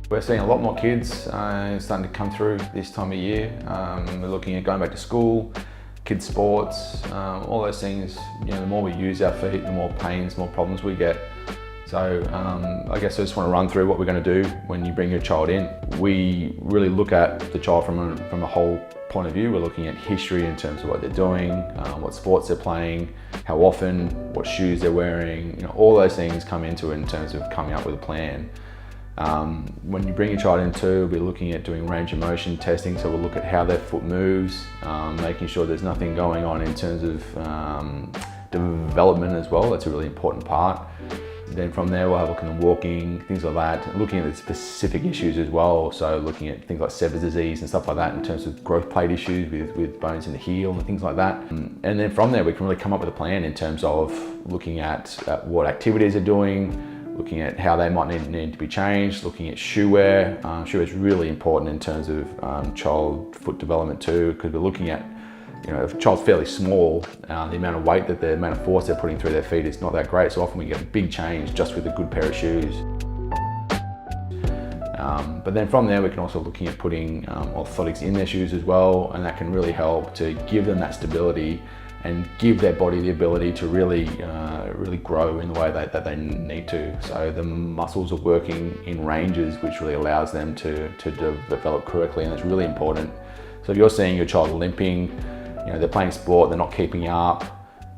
We're seeing a lot more kids starting to come through this time of year. We're looking at going back to school, kids sports, all those things. You know, the more we use our feet, the more pains, more problems we get. So I guess I just want to run through what we're going to do when you bring your child in. We really look at the child from a whole point of view. We're looking at history in terms of what they're doing, what sports they're playing, how often, what shoes they're wearing. You know, all those things come into it in terms of coming up with a plan. When you bring your child in too, we're looking at doing range of motion testing, so we'll look at how their foot moves, making sure there's nothing going on in terms of development as well. That's a really important part. Then from there we'll have a look at the walking, things like that, looking at the specific issues as well, so looking at things like Sever's disease and stuff like that in terms of growth plate issues with bones in the heel and things like that. And then from there we can really come up with a plan in terms of looking at what activities they're doing, looking at how they might need to be changed, looking at shoe wear. Shoe wear is really important in terms of child foot development too, because we're looking at, you know, if a child's fairly small, the amount of weight, the amount of force they're putting through their feet is not that great, so often we get a big change just with a good pair of shoes. But then from there we can also looking at putting orthotics in their shoes as well, and that can really help to give them that stability and give their body the ability to really grow in the way that they need to. So the muscles are working in ranges, which really allows them to develop correctly, and that's really important. So if you're seeing your child limping, you know, they're playing sport, they're not keeping up,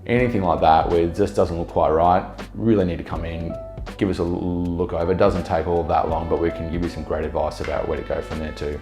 anything like that where it just doesn't look quite right, really need to come in, give us a look over. It doesn't take all that long, but we can give you some great advice about where to go from there too.